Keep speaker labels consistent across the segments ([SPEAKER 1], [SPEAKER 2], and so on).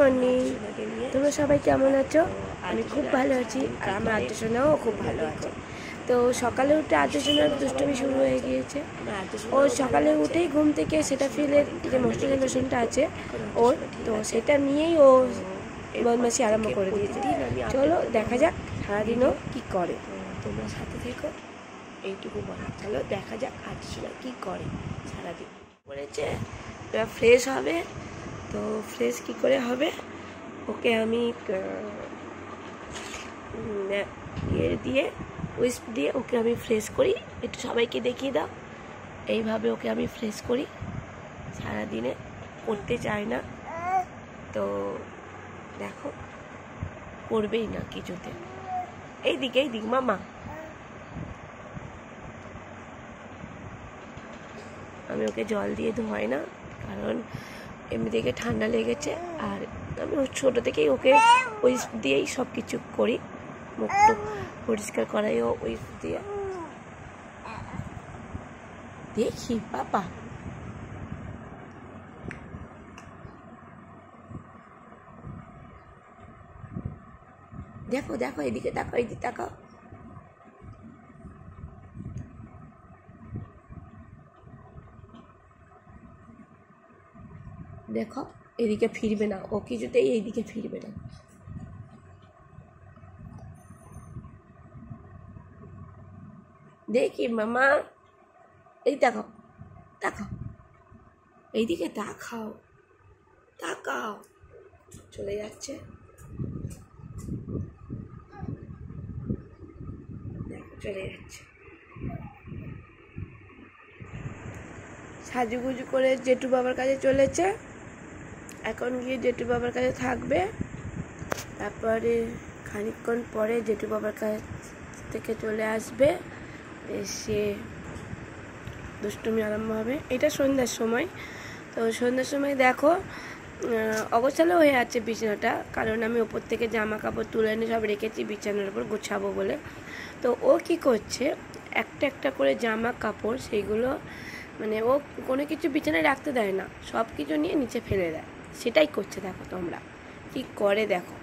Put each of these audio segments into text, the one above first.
[SPEAKER 1] Morning. তোমরা সবাই কেমন আছো? আমি খুব ভালো আছি, আর আমার আদ্যসোনাও খুব ভালো আছে। তো সকালে উঠে আদ্যসোনার দুষ্টুমি শুরু হয়ে গিয়েছে। ও সকালে উঠেই ঘুম থেকে সেটাফিলের যে মশারি লোশনটা আছে ওর, তো সেটা নিয়েই ও বদমাশি আরম্ভ করে দিয়েছে। চলো দেখা যাক সারাদিনও কী করে। তোমরা সাথে থেকো, এইটুকু বলা। চলো দেখা যাক আদ্যসোনা কী করে সারাদিন। করেছে এবার ফ্রেশ হবে। তো ফ্রেশ কী করে হবে, ওকে আমি ইয়ে দিয়ে উইস্প দিয়ে ওকে আমি ফ্রেশ করি। একটু সবাইকে দেখিয়ে দাও। এইভাবে ওকে আমি ফ্রেশ করি। সারাদিনে করতে চায় না, তো দেখো করবেই না কিছুতে। এইদিকে মামা, আমি ওকে জল দিয়ে ধোয়াই না, কারণ এমনি থেকে ঠান্ডা লেগেছে। আর আমি ছোটো থেকেই ওকে উইস্প দিয়েই সব কিছু করি। মুখটুক পরিষ্কার করাইও উইস্প দিয়ে। দেখি বাবা, দেখো দেখো, এদিকে তাকাও, এদিকে তাকাও। দেখো এদিকে ফিরবে না, ও কিছুতেই এইদিকে ফিরবে না। দেখি মামা, এই তাকাও তাকাও, এইদিকে তাকাও তাকাও। চলে যাচ্ছে, দেখো চলে যাচ্ছে। সাজুগুজু করে জেঠু বাবার কাছে চলেছে। এখন গিয়ে জেঠু বাবার কাছে থাকবে, তারপরে খানিকক্ষণ পরে জেঠু বাবার কাছ থেকে চলে আসবে, এসে দুষ্টুমি আরম্ভ হবে। এটা সন্ধ্যার সময়। তো সন্ধ্যার সময় দেখো অগোছালো হয়ে আছে বিছানাটা, কারণ আমি ওপর থেকে জামা কাপড় তুলে এনে সব রেখেছি বিছানার উপর গোছাবো বলে। তো ও কি করছে, একটা একটা করে জামা কাপড় সেইগুলো মানে ও কোনো কিছু বিছানায় রাখতে দেয় না, সব কিছু নিয়ে নিচে ফেলে দেয়। সেটাই করছে, দেখো তোমরা কি করে দেখো।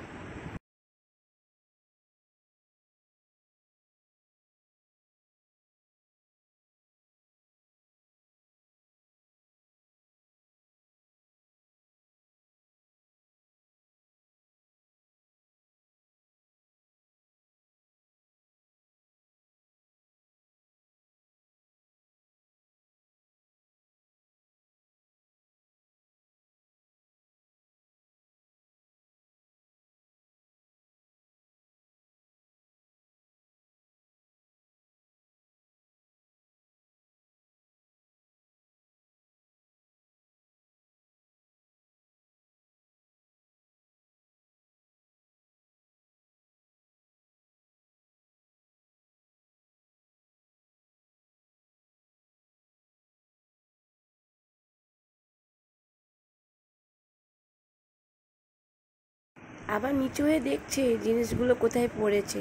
[SPEAKER 1] আবার নিচু হয়ে দেখছে জিনিসগুলো কোথায় পড়েছে।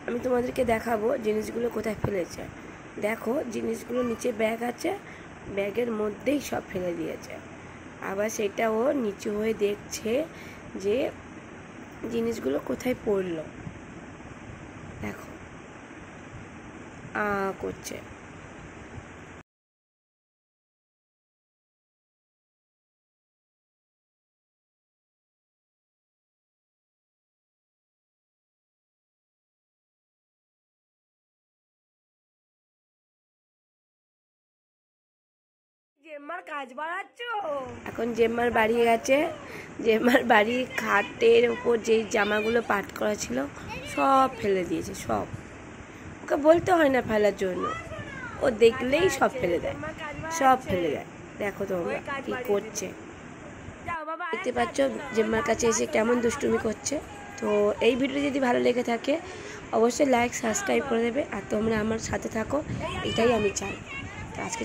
[SPEAKER 1] আমি তোমাদেরকে দেখাবো জিনিসগুলো কোথায় ফেলেছে। দেখো জিনিসগুলো নিচে ব্যাগ আছে, ব্যাগের মধ্যেই সব ফেলে দিয়েছে। আবার সেটা ও নিচু হয়ে দেখছে যে জিনিসগুলো কোথায় পড়লো। দেখো করছে। জেম্মার কাজ বাড়াচ্ছ। এখন জেম্মার বাড়ি গেছে। জেম্মার বাড়ি খাটের উপর যেই জামাগুলো পাট করা ছিল সব ফেলে দিয়েছে। সব, ওকে বলতে হয় না ফেলার জন্য, ও দেখলেই সব ফেলে দেয়, সব ফেলে দেয়। দেখো তোমরা কি করছে, দেখতে পাচ্ছ জেম্মার কাছে এসে কেমন দুষ্টুমি করছে। তো এই ভিডিও যদি ভালো লেগে থাকে অবশ্যই লাইক সাবস্ক্রাইব করে দেবে, আর তোমরা আমার সাথে থাকো, এটাই আমি চাই। তো আজকে